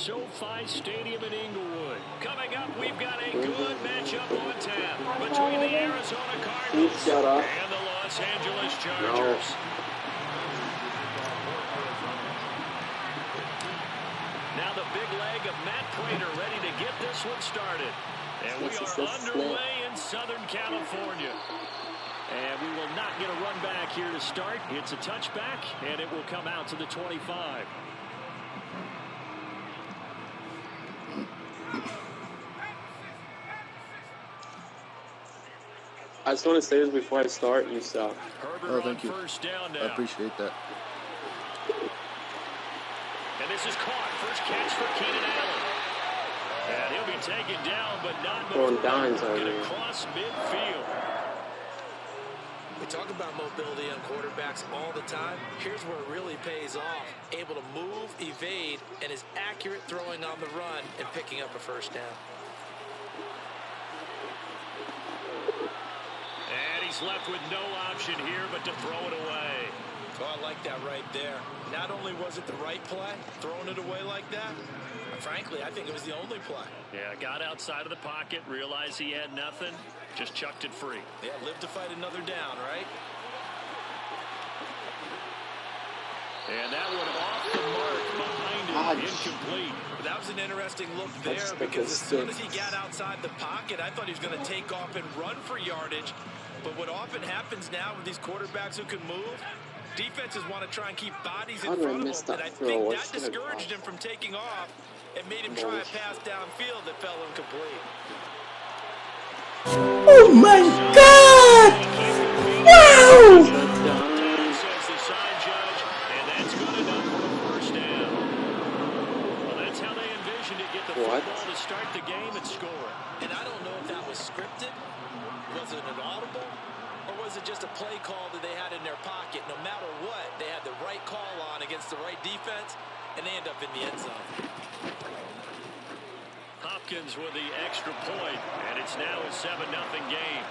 SoFi Stadium in Inglewood. Coming up, we've got a good matchup on tap between the Arizona Cardinals and the Los Angeles Chargers. Now the big leg of Matt Prater ready to get this one started. And we are underway in Southern California. And we will not get a run back here to start. It's a touchback, and it will come out to the 25. I just want to say this before I start. You suck. Oh, thank you. I appreciate that. And this is caught. First catch for Keenan Allen. And he'll be taken down, but not throwing dimes already. Across midfield. We talk about mobility on quarterbacks all the time. Here's where it really pays off. Able to move, evade, and is accurate throwing on the run and picking up a first down. And he's left with no option here but to throw it away. Oh, I like that right there. Not only was it the right play, throwing it away like that, but frankly, I think it was the only play. Yeah, got outside of the pocket, realized he had nothing, just chucked it free. Yeah, live to fight another down, right? And that one off the mark behind him, incomplete. But that was an interesting look there because as soon as he got outside the pocket, I thought he was going to take off and run for yardage. But what often happens now with these quarterbacks who can move, defenses want to try and keep bodies in front of them, and I think that discouraged him from taking off and made him try a pass downfield that fell incomplete. Oh my God! Wow! Says the side judge, and that's good enough for a first down. Well, that's how they envisioned to get the football to start the game and score. And I don't know if that was scripted. Was it an audible? Or was it just a play call that they had in their pocket? No matter what, they had the right call on against the right defense, and they end up in the end zone. Hopkins with the extra point, and it's now a 7-0 game.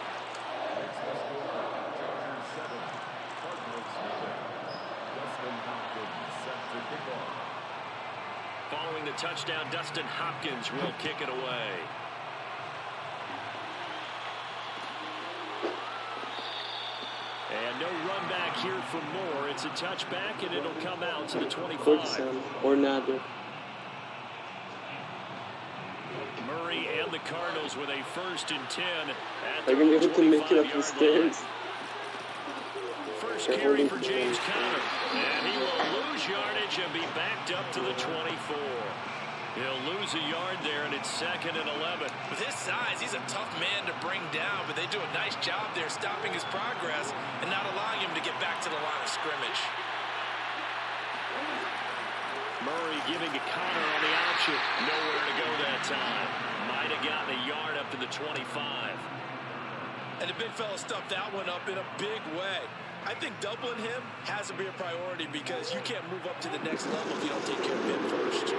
Following the touchdown, Dustin Hopkins will kick it away. And no run back here for Moore. It's a touchback, and it'll come out to the 25. Or neither. Murray and the Cardinals with a 1st and 10 at They're going to be able to make it up the stairs. First carry for James Conner. And he will lose yardage and be backed up to the 24. He'll lose a yard there, and it's 2nd and 11. With his size, he's a tough man to bring down, but they do a nice job there stopping his progress and not allowing him to get back to the line of scrimmage. Murray giving to Conner on the option. Nowhere to go that time. Might have gotten a yard up to the 25. And the big fella stuffed that one up in a big way. I think doubling him has to be a priority because you can't move up to the next level if you don't take care of him first.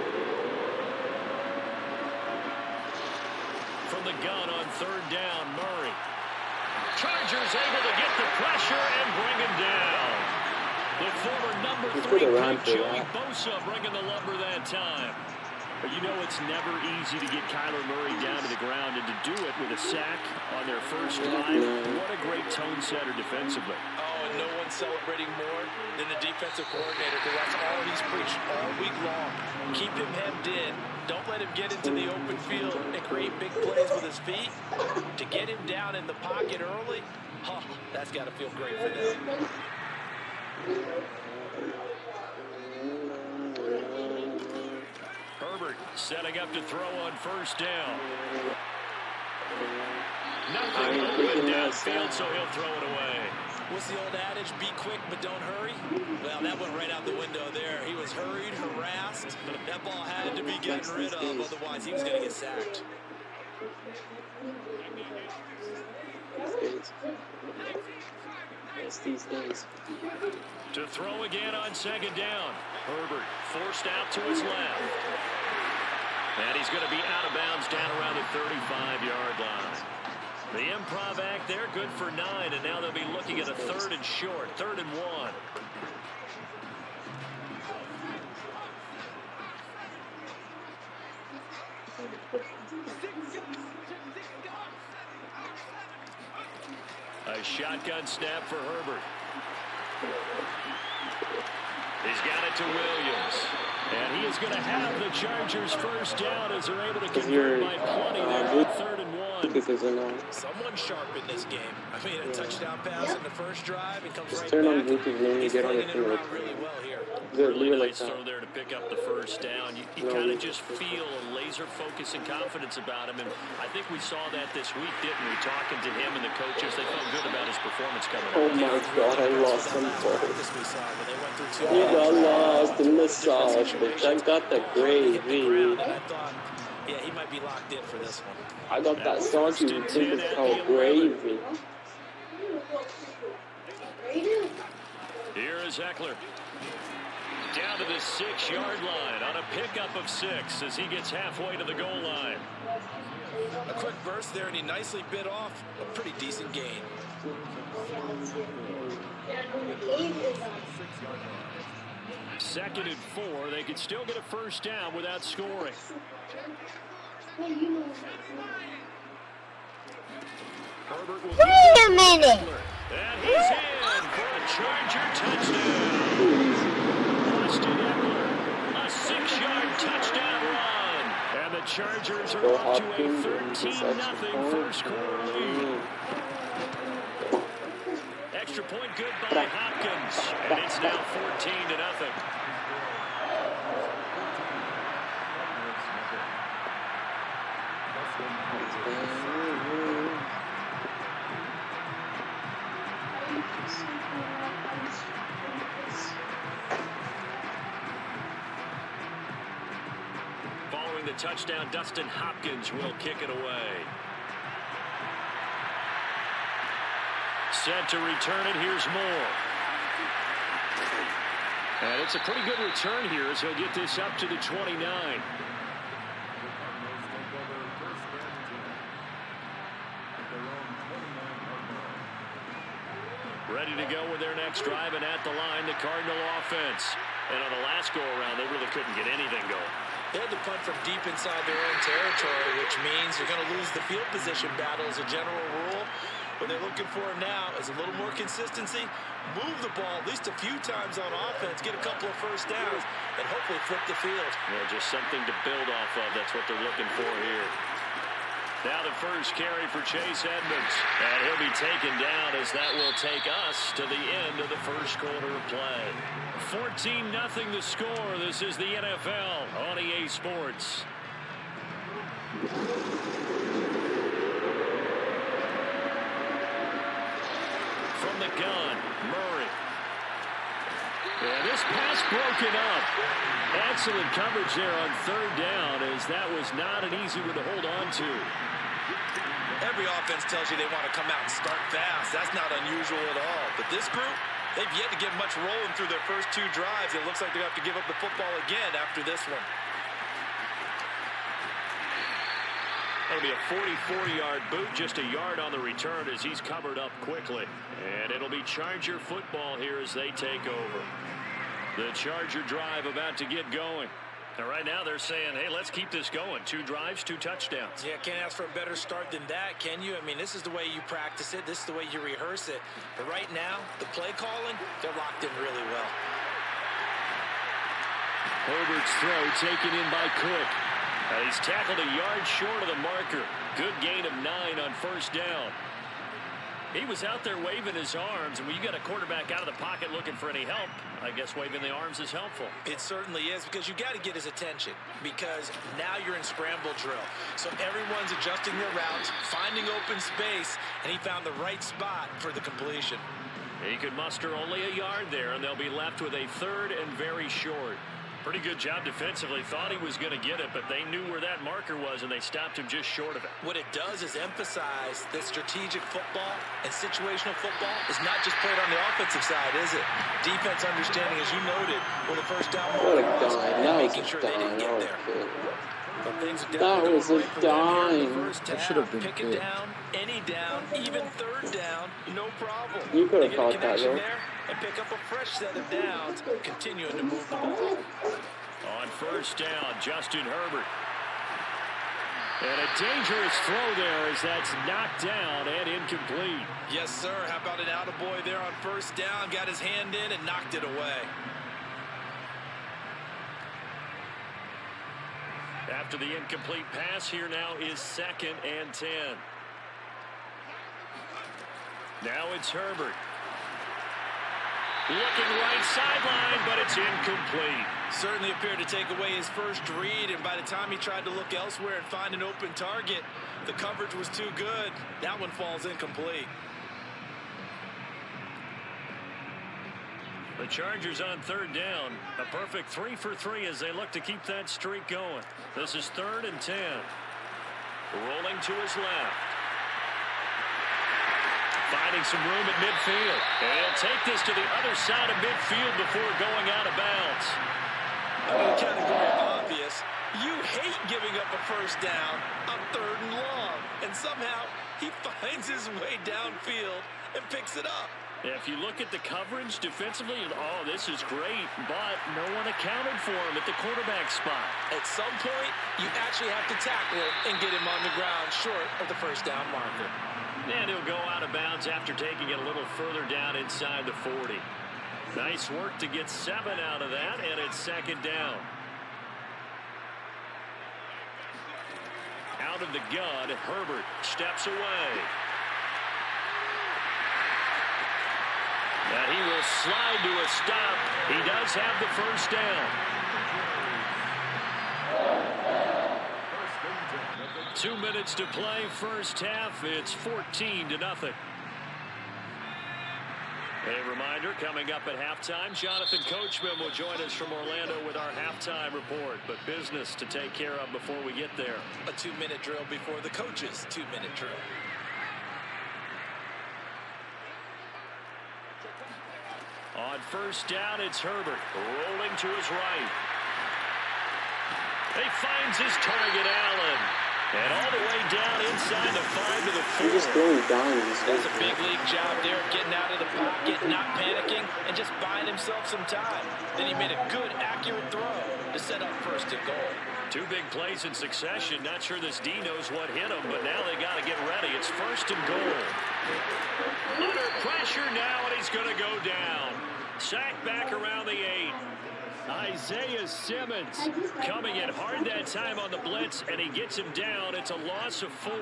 From the gun on 3rd down, Murray. Chargers able to get the pressure and bring him down. The former number 3 pick, Joey Bosa, bringing the lumber that time. But you know it's never easy to get Kyler Murray down to the ground, and to do it with a sack on their first drive, what a great tone setter defensively. Oh, and no one's celebrating more than the defensive coordinator, because that's all he's preached all week long. Keep him hemmed in. Don't let him get into the open field and create big plays with his feet. To get him down in the pocket early, that's got to feel great for them. Herbert setting up to throw on 1st down. Nothing open downfield, so he'll throw it away. What's the old adage? Be quick, but don't hurry. Well, that went right out the window there. He was hurried, harassed. That ball had to be getting rid of, otherwise he was going to get sacked. These days. To throw again on 2nd down. Herbert forced out to his left. And he's going to be out of bounds down around the 35-yard line. The improv act there, good for 9, and now they'll be looking at a 3rd and short, 3rd and 1. A shotgun snap for Herbert. He's got it to Williams. And he is going to have the Chargers first down as they're able to convert by plenty there on 3rd and 1. Someone sharp in this game. I mean, a touchdown pass in the first drive. It comes right turn on back. Bluetooth when you get on the field. Really well here. Really nice throw there to pick up the first down. You kind of just feel a laser focus and confidence about him. And I think we saw that this week, didn't we? Talking to him and the coaches, they felt good about his performance coming up. Oh my God, I lost some balls. You got lost in the sauce, but I got the gravy. I thought, yeah, he might be locked in for this one. I got that sauce you think it's called gravy. Here is Eckler. Down to the 6-yard line on a pickup of 6 as he gets halfway to the goal line. A quick burst there, and he nicely bit off a pretty decent gain. Second and 4. They could still get a first down without scoring. Herbert will Wait a minute. And he's in for a Charger touchdown. Austin Eckler, a 6-yard touchdown run. And the Chargers are up to a 13-0 first quarter lead. Extra point good by Hopkins. And it's now 14-0. Following the touchdown, Dustin Hopkins will kick it away. Set to return it. Here's Moore. And it's a pretty good return here as he'll get this up to the 29. Ready to go with their next drive, and at the line, the Cardinal offense. And on the last go-around, they really couldn't get anything going. They had to punt from deep inside their own territory, which means you're going to lose the field position battle as a general rule. What they're looking for now is a little more consistency, move the ball at least a few times on offense, get a couple of first downs, and hopefully flip the field. Well, just something to build off of. That's what they're looking for here. Now the first carry for Chase Edmonds. And he'll be taken down as that will take us to the end of the first quarter of play. 14-0 the score. This is the NFL on EA Sports. From the gun, Murray. And this pass broken up. Excellent coverage there on 3rd down, as that was not an easy one to hold on to. Every offense tells you they want to come out and start fast. That's not unusual at all. But this group, they've yet to get much rolling through their first 2 drives. It looks like they're going to have to give up the football again after this one. That'll be a 44-yard boot, just a yard on the return as he's covered up quickly. And it'll be Charger football here as they take over. The Charger drive about to get going. And right now they're saying, hey, let's keep this going. 2 drives, 2 touchdowns. Yeah, can't ask for a better start than that, can you? I mean, this is the way you practice it. This is the way you rehearse it. But right now, the play calling, they're locked in really well. Herbert's throw taken in by Cook. He's tackled a yard short of the marker. Good gain of 9 on first down. He was out there waving his arms, and when you got a quarterback out of the pocket looking for any help, I guess waving the arms is helpful. It certainly is, because you got to get his attention, because now you're in scramble drill. So everyone's adjusting their routes, finding open space, and he found the right spot for the completion. He could muster only a yard there, and they'll be left with a 3rd and very short. Pretty good job defensively. Thought he was going to get it, but they knew where that marker was, and they stopped him just short of it. What it does is emphasize that strategic football and situational football is not just played on the offensive side, is it? Defense understanding, as you noted, where the first down was, and making sure they didn't get there. That was a dime. That should have been pick it down, any down, even 3rd down, no problem. You could have caught that, though. And pick up a fresh set of downs, continuing to move the ball. On first down, Justin Herbert. And a dangerous throw there as that's knocked down and incomplete. Yes, sir. How about an attaboy there on first down? Got his hand in and knocked it away. After the incomplete pass, here now is 2nd and 10. Now it's Herbert. Looking right sideline, but it's incomplete. Certainly appeared to take away his first read, and by the time he tried to look elsewhere and find an open target, the coverage was too good. That one falls incomplete. The Chargers on 3rd down. A perfect 3 for 3 as they look to keep that streak going. This is 3rd and 10. Rolling to his left. Finding some room at midfield. And he'll take this to the other side of midfield before going out of bounds. I mean, category obvious. You hate giving up a first down on 3rd and long. And somehow he finds his way downfield and picks it up. If you look at the coverage defensively, oh, this is great, but no one accounted for him at the quarterback spot. At some point, you actually have to tackle him and get him on the ground short of the first down marker. And he'll go out of bounds after taking it a little further down inside the 40. Nice work to get 7 out of that, and it's 2nd down. Out of the gun, Herbert steps away. And he will slide to a stop. He does have the first down. 2 minutes to play, first half. It's 14-0. A reminder, coming up at halftime, Jonathan Coachman will join us from Orlando with our halftime report. But business to take care of before we get there. A 2-minute drill before the coach's 2-minute drill. On first down, it's Herbert rolling to his right. He finds his target, Allen. And all the way down inside the 5 to the 4. He's just going down. That's a big league job there, getting out of the pocket, not panicking, and just buying himself some time. Then he made a good, accurate throw to set up 1st and goal. 2 big plays in succession. Not sure this D knows what hit him, but now they got to get ready. It's 1st and goal. Under pressure now, and he's going to go down. Sacked back around the 8. Isaiah Simmons coming in hard that time on the blitz, and he gets him down. It's a loss of 4.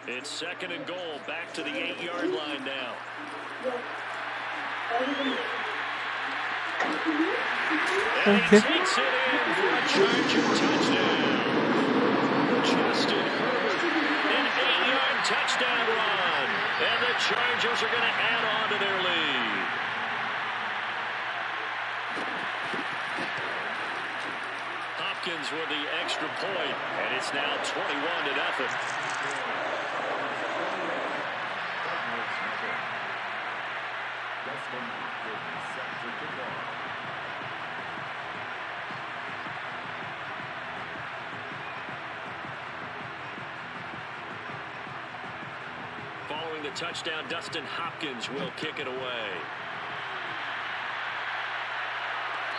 It's 2nd and goal, back to the 8-yard line now. And he takes it in for a Charger touchdown. Justin Herbert, an 8-yard touchdown run. And the Chargers are going to add on to their lead. Hopkins with the extra point, and it's now 21-0. Following the touchdown, Dustin Hopkins will kick it away.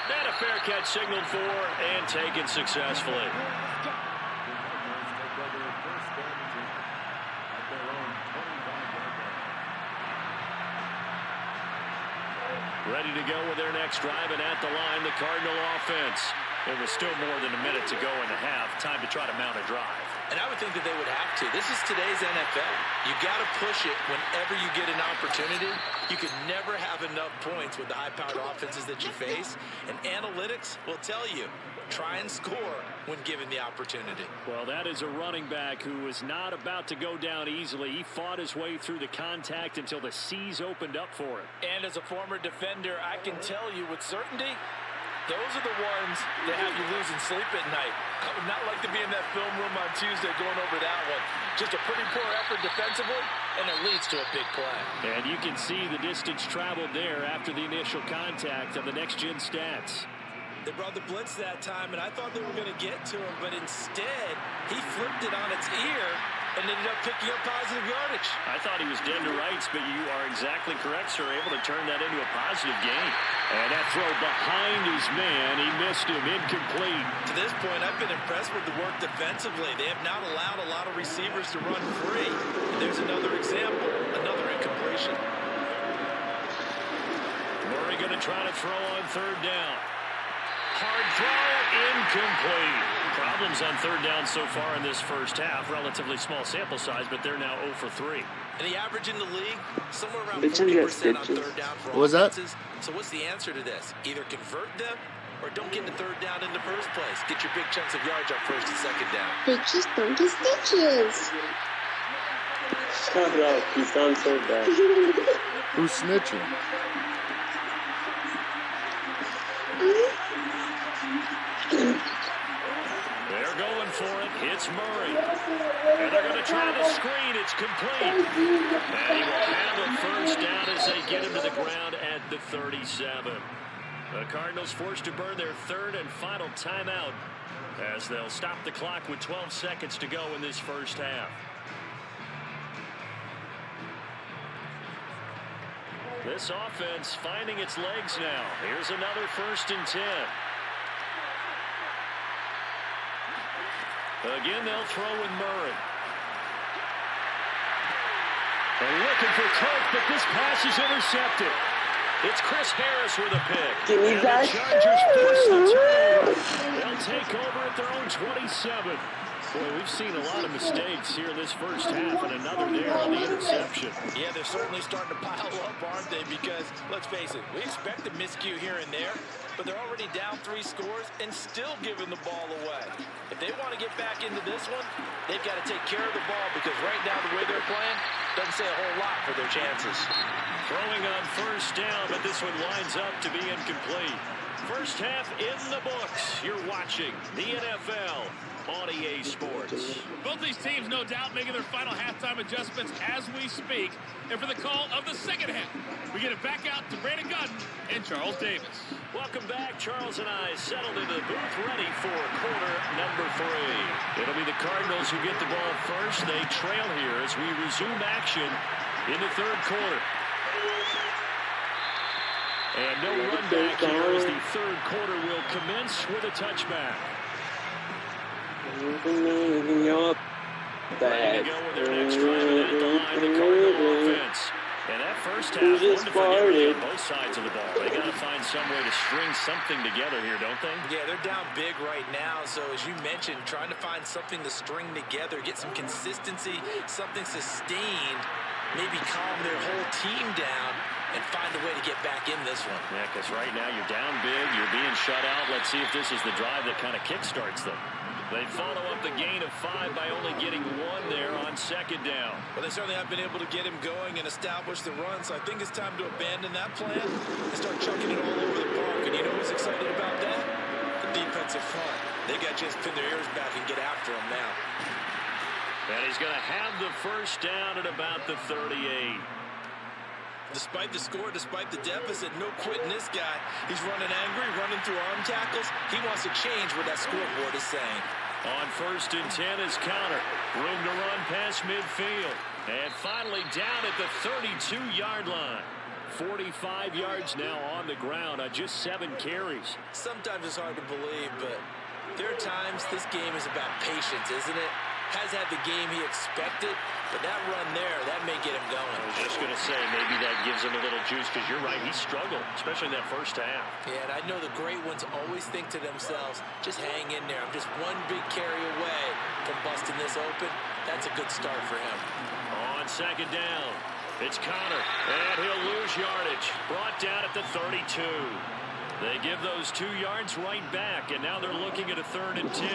And a fair catch signaled for and taken successfully. Ready to go with their next drive, and at the line, the Cardinal offense. There was still more than a minute to go in the half. Time to try to mount a drive. And I would think that they would have to. This is today's NFL. You got to push it whenever you get an opportunity. You can never have enough points with the high-powered offenses that you face. And analytics will tell you, try and score when given the opportunity. Well, that is a running back who was not about to go down easily. He fought his way through the contact until the seas opened up for him. And as a former defender, I can tell you with certainty, those are the ones that have you losing sleep at night. I would not like to be in that film room on Tuesday going over that one. Just a pretty poor effort defensively, and it leads to a big play. And you can see the distance traveled there after the initial contact of the next-gen stats. They brought the blitz that time, and I thought they were going to get to him, but instead, he flipped it on its ear and ended up picking up positive yardage. I thought he was dead to rights, but you are exactly correct, sir. Able to turn that into a positive gain. And that throw behind his man, he missed him, incomplete. To this point, I've been impressed with the work defensively. They have not allowed a lot of receivers to run free. And there's another example, another incompletion. Murray going to try to throw on third down. Hard throw, incomplete. Problems on third down so far in this first half. Relatively small sample size, but they're now 0 for 3. And the average in the league, somewhere around 40% on third down for what was that? So what's the answer to this? Either convert them or don't get the third down in the first place. Get your big chunks of yards on first and second down. Bitches don't get stitches. Shut up, he sounds so bad. Who's snitching? They're going for it. It's Murray. And they're going to try the screen. It's complete. And he will have a first down as they get him to the ground at the 37. The Cardinals forced to burn their third and final timeout as they'll stop the clock with 12 seconds to go in this first half. This offense finding its legs now. Here's another 1st and 10. Again, they'll throw with Murray. And looking for Coke, but this pass is intercepted. It's Chris Harris with a pick. Give me and that. The Chargers force the turnover. They'll take over at their own 27. Boy, we've seen a lot of mistakes here in this first half, and another there on the interception. Yeah, they're certainly starting to pile up, aren't they? Because, let's face it, we expect a miscue here and there, but they're already down 3 scores and still giving the ball away. If they want to get back into this one, they've got to take care of the ball because right now the way they're playing doesn't say a whole lot for their chances. Throwing on first down, but this one winds up to be incomplete. First half in the books. You're watching the NFL on EA Sports. Both these teams, no doubt, making their final halftime adjustments as we speak. And for the call of the second half, we get it back out to Brandon Gutton and Charles Davis. Welcome back. Charles and I settled into the booth, ready for quarter number 3. It'll be the Cardinals who get the ball first. They trail here as we resume action in the third quarter. And no run back here as the third quarter will commence with a touchback. Moving up. Ready to go with their next drive at the line, the Cardinal offense. And that first half, one to forget on both sides of the ball. They got to find some way to string something together here, don't they? Yeah, they're down big right now. So as you mentioned, trying to find something to string together, get some consistency, something sustained, maybe calm their whole team down and find a way to get back in this one. Yeah, because right now you're down big, you're being shut out. Let's see if this is the drive that kind of kickstarts them. They follow up the gain of 5 by only getting 1 there on second down. Well, they certainly have been able to get him going and establish the run, so I think it's time to abandon that plan and start chucking it all over the park. And you know what's excited about that? The defensive front. They got to just pin their ears back and get after him now. And he's going to have the first down at about the 38. Despite the score, despite the deficit, no quitting this guy. He's running angry, running through arm tackles. He wants to change what that scoreboard is saying. On 1st and 10 is counter. Room to run past midfield. And finally down at the 32-yard line. 45 yards now on the ground on just 7 carries. Sometimes it's hard to believe, but there are times this game is about patience, isn't it? Has had the game he expected, but that run there, that may get him going. I was just going to say, maybe that gives him a little juice, because you're right, he struggled, especially in that first half. Yeah, and I know the great ones always think to themselves, just hang in there. I'm just one big carry away from busting this open. That's a good start for him. On second down, it's Connor, and he'll lose yardage. Brought down at the 32. They give those 2 yards right back, and now they're looking at a 3rd and 10.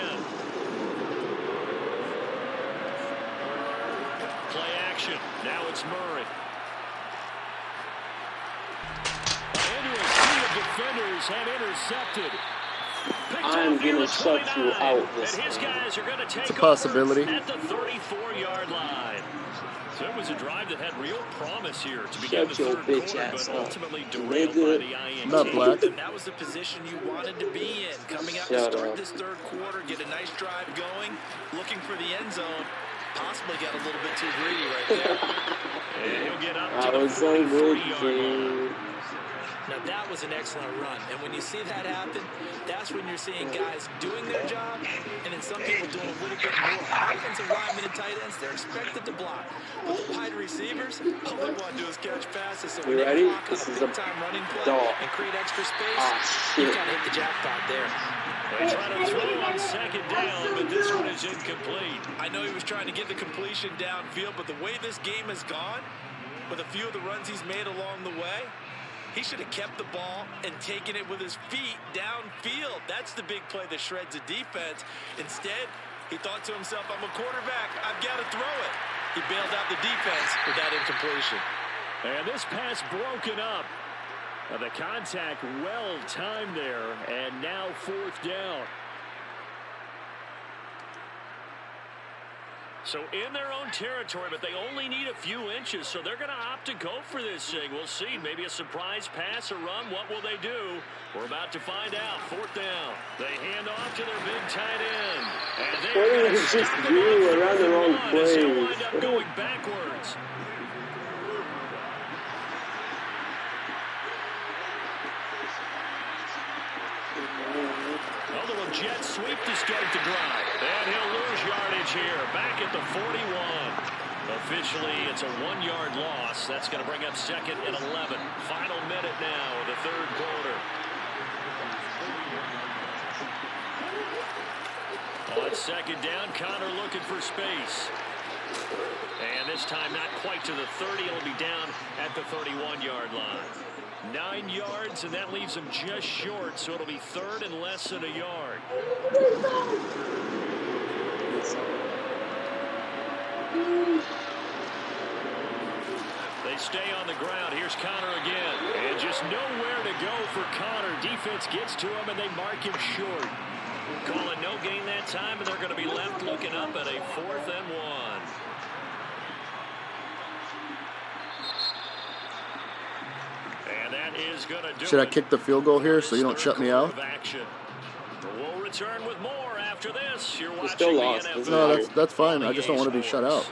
Play action. Now it's Murray. Into a sea of defenders had intercepted. I'm gonna shut you out this and his time. guys are gonna take It's a possibility. at the 34-yard line. So it was a drive that had real promise here to begin the Shut your third bitch quarter, ass but up. ultimately derailed by the INT. Not black. And that was the position you wanted to be in. Coming out to Shut start up. this third quarter, get a nice drive going, looking for the end zone. Possibly got a little bit too greedy right there. And he'll get up That to the was so good, 40-yard line. Now, that was an excellent run. And when you see that happen, that's when you're seeing guys doing their job and then some people doing a little bit more. Offensive linemen and tight ends, they're expected to block. But the wide receivers, all they want to do is catch passes. So when You they ready? block This on is a a big-time running play dog. and create extra space, Shit. you kind of hit the jackpot there. They try to throw on second down, but this one is incomplete. I know he was trying to get the completion downfield, but the way this game has gone, with a few of the runs he's made along the way, he should have kept the ball and taken it with his feet downfield. That's the big play that shreds a defense. Instead, he thought to himself, I'm a quarterback, I've got to throw it. He bailed out the defense with that incompletion. And this pass broken up. The contact well timed there, and now fourth down. So in their own territory, but they only need a few inches, so they're going to opt to go for this thing. We'll see. Maybe a surprise pass or run. What will they do? We're about to find out. Fourth down. They hand off to their big tight end. And they're just really around the wrong place. They'll wind up going backwards. A little jet sweep to start the drive. And he'll lose yardage here. Back at the 41. Officially, it's a 1-yard loss. That's going to bring up second and 11. Final minute now of the third quarter. On second down, Connor looking for space. And this time not quite to the 30. It'll be down at the 31-yard line. 9 yards, and that leaves him just short, so it'll be third and less than a yard. They stay on the ground. Here's Connor again. And just nowhere to go for Connor. Defense gets to him, and they mark him short. Calling no gain that time, and they're going to be left looking up at a 4th and 1. And that is going to do Should I kick the field goal here so you don't shut me out? We'll return with more after this. You're watching still lost. the NFL. No, that's fine. I just don't want to be shut out.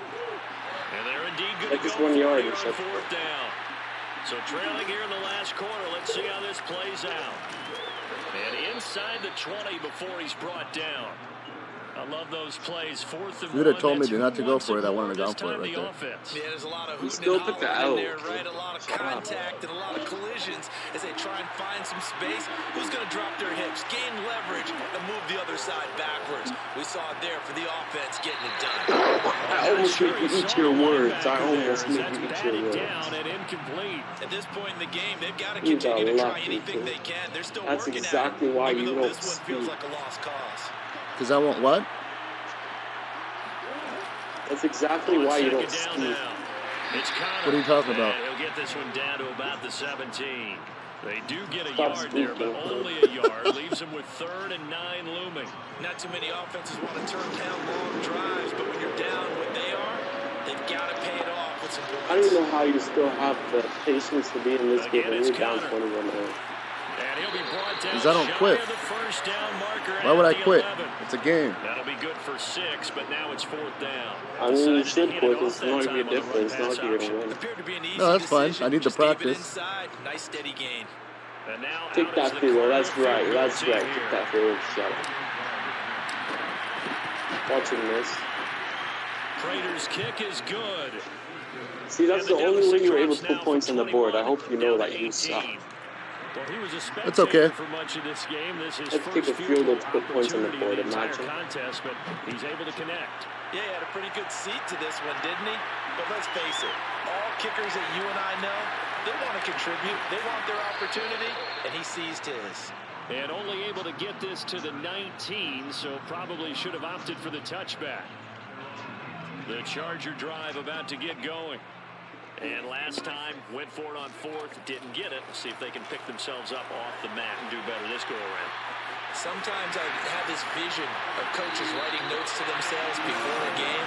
And they're indeed going Like to this go 1 for yard it or on something. fourth down. So trailing here in the last quarter. Let's see how this plays out. And inside the 20 before he's brought down. I love those plays. 4th and 1. You would have told me not to go for it. I wouldn't have gone for it right there. Yeah, there's a lot of He hooting still and took the hollering in L. there, right? A lot of contact and a lot of collisions as they try and find some space. Who's going to drop their hips, gain leverage, and move the other side backwards? We saw it there for the offense getting it done. I almost make you eat your words. I almost make you eat your words. Down and incomplete. At this point in the game, they've got to You continue to got try lucky, anything too. they can. They're still That's working exactly at it, why even you though don't this one feels speak. like a lost cause. Because I want what? That's exactly why you don't speak. What are you talking about? And he'll get this one down to about the 17. They do get a Stop yard there, but speaking. only a yard. Leaves them with 3rd and 9 looming. Not too many offenses want to turn down long drives, but when you're down what they are, they've got to pay it off with some points. I don't even know how you still have the patience to be in this game Again, and it's you're down Connor. 21 0. And he'll be brought down. 'Cause I don't shy quit. of the first down marker Why would at I the quit? 11. It's a game. That'll be good for 6, but now it's 4th down. I mean, you Decided to should hand quit. it off It's that not time going to be a on the run difference. It's not pass like you're going option. to win. Appeared to be an easy No, that's fine. decision. I need the Just keep it practice. inside. Nice steady gain. And now Take out is that the field goal. corner That's right. field goal That's team right. here. Take that field. Shut up. Watching this. Prater's kick is good. See, that's the only way you were able to put points on the board. I hope you know that you suck. Well, he was a It's okay. spectator for much of this game. This is Let's first take a field goal to put points on the opportunity board. of the entire Imagine. contest, but he's able to connect. Yeah, he had a pretty good seat to this one, didn't he? But let's face it, all kickers that you and I know, they want to contribute. They want their opportunity, and he seized his. And only able to get this to the 19, so probably should have opted for the touchback. The Charger drive about to get going. And last time, went for it on 4th, didn't get it. See if they can pick themselves up off the mat and do better this go-around. Sometimes I have this vision of coaches writing notes to themselves before a game,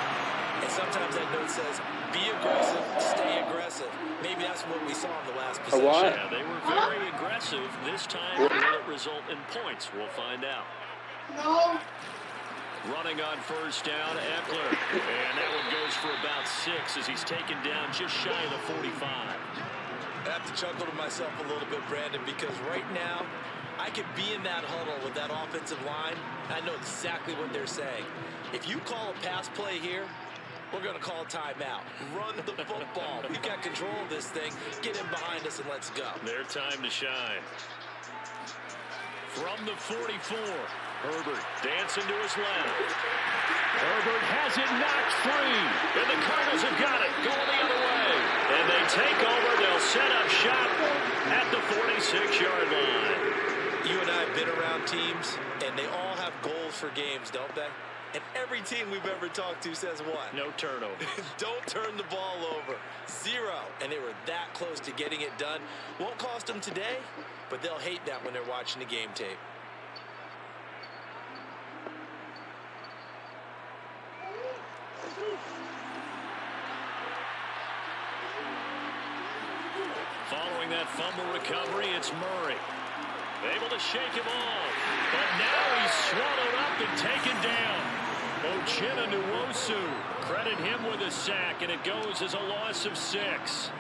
and sometimes that note says, be aggressive, stay aggressive. Maybe that's what we saw in the last possession. what? Yeah, they were very aggressive. This time, will it result in points? We'll find out. Running on first down, Eckler. And that one goes for about 6 as he's taken down just shy of the 45. I have to chuckle to myself a little bit, Brandon, because right now I could be in that huddle with that offensive line. I know exactly what they're saying. If you call a pass play here, we're going to call a timeout. Run the football. We've got control of this thing. Get in behind us and let's go. Their time to shine. From the 44, Herbert dancing to his left. Herbert has it knocked free. And the Cardinals have got it going the other way. And they take over. They'll set up shop at the 46-yard line. You and I have been around teams, and they all have goals for games, don't they? And every team we've ever talked to says what? No turnover. Don't turn the ball over. 0. And they were that close to getting it done. Won't cost them today, but they'll hate that when they're watching the game tape. Following that fumble recovery, it's Murray. Able to shake him off. But now he's swallowed up and taken down. Ochena Nwosu. Credit him with a sack, and it goes as a loss of 6.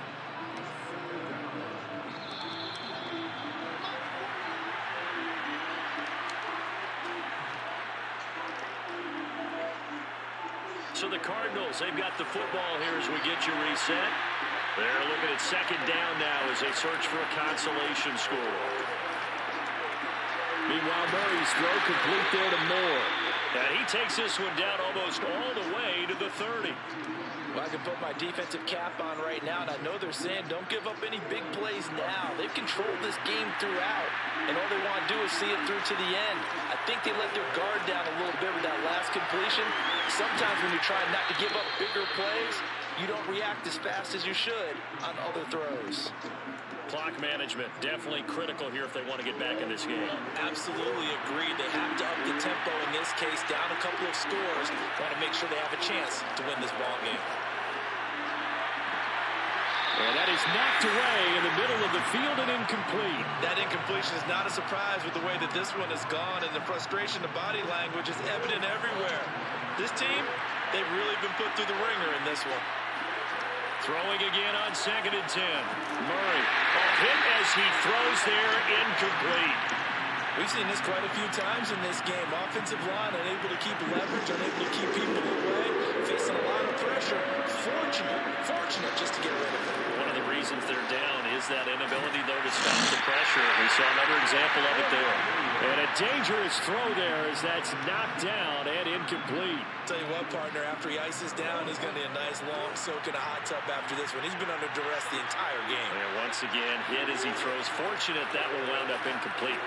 So the Cardinals, they've got the football here as we get you reset. They're looking at second down now as they search for a consolation score. Meanwhile, Murray's throw complete there to Moore. And he takes this one down almost all the way to the 30. Well, I can put my defensive cap on right now, and I know they're saying don't give up any big plays now. They've controlled this game throughout, and all they want to do is see it through to the end. I think they let their guard down a little bit with that last completion. Sometimes when you're trying not to give up bigger plays, you don't react as fast as you should on other throws. Clock management, definitely critical here if they want to get back in this game. Absolutely agreed. They have to up the tempo in this case, down a couple of scores. Want to make sure they have a chance to win this ball game. And that is knocked away in the middle of the field and incomplete. That incompletion is not a surprise with the way that this one has gone, and the frustration, the body language is evident everywhere. This team, they've really been put through the ringer in this one. Throwing again on 2nd and 10. Murray, a hit as he throws there, incomplete. We've seen this quite a few times in this game. Offensive line unable to keep leverage, unable to keep people away, facing a lot of pressure. Fortunate just to get rid of it. One of the reasons they're down is that inability, though, to stop the pressure. We saw another example of it there. And a dangerous throw there as that's knocked down and incomplete. Tell you what, partner, after he ices down, he's going to be a nice long soak in a hot tub after this one. He's been under duress the entire game. And once again, hit as he throws. Fortunate that one wound up incomplete.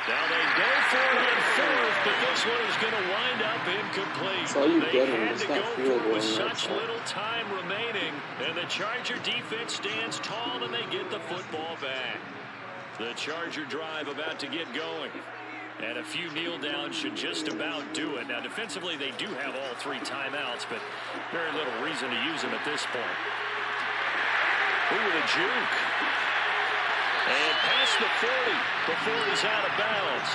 Now they go for it on 4th, but this one is going to wind up incomplete. That's all you They get had to go for it with such time. little time remaining, and the Charger defense stands tall, and they get the football back. The Charger drive about to get going. And a few kneel downs should just about do it. Now, defensively, they do have all 3 timeouts, but very little reason to use them at this point. Ooh, the juke. And past the 40 before he's out of bounds.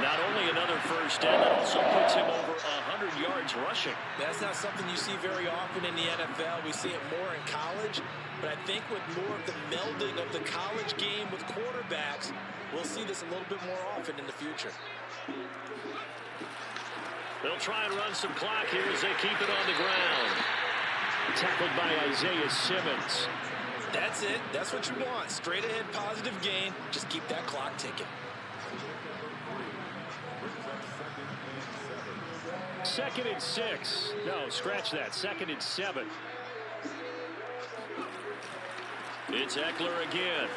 Not only another first down, it also puts him over 100 yards rushing. That's not something you see very often in the NFL. We see it more in college. But I think with more of the melding of the college game with quarterbacks, we'll see this a little bit more often in the future. They'll try and run some clock here as they keep it on the ground. Tackled by Isaiah Simmons. That's it. That's what you want. Straight ahead positive gain. Just keep that clock ticking. 2nd and 6. No, scratch that. 2nd and 7. It's Eckler again.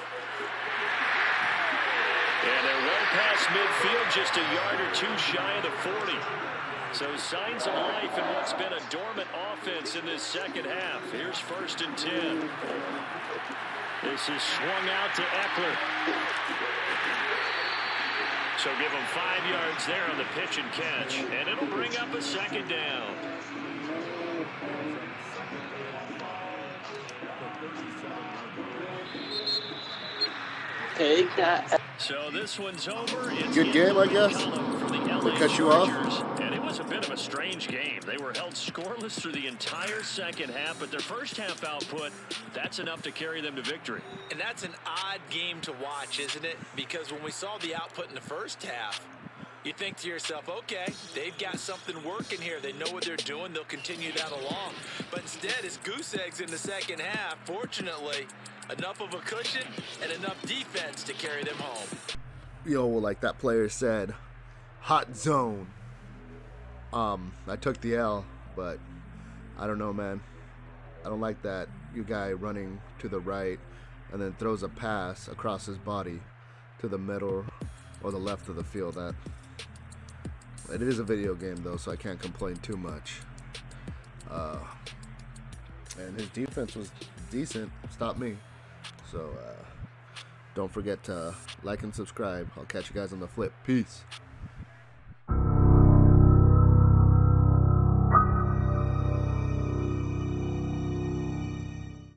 And they're well past midfield, just a yard or 2 shy of the 40. So signs of life in what's been a dormant offense in this second half. Here's 1st and 10. This is swung out to Eckler. So give him 5 yards there on the pitch and catch. And it'll bring up a 2nd down. Take that. So this one's over. It's Good game, I guess. For the They cut you off? And it was a bit of a strange game. They were held scoreless through the entire second half, but their first half output, that's enough to carry them to victory. And that's an odd game to watch, isn't it? Because when we saw the output in the first half, you think to yourself, okay, they've got something working here. They know what they're doing. They'll continue that along. But instead, it's goose eggs in the second half. Fortunately, enough of a cushion and enough defense to carry them home. Yo, like that player said, hot zone. I took the L, but I don't know, man. I don't like that you guy running to the right and then throws a pass across his body to the middle or the left of the field. That it is a video game though, so I can't complain too much. And his defense was decent. Stopped me. So don't forget to like and subscribe. I'll catch you guys on the flip. Peace.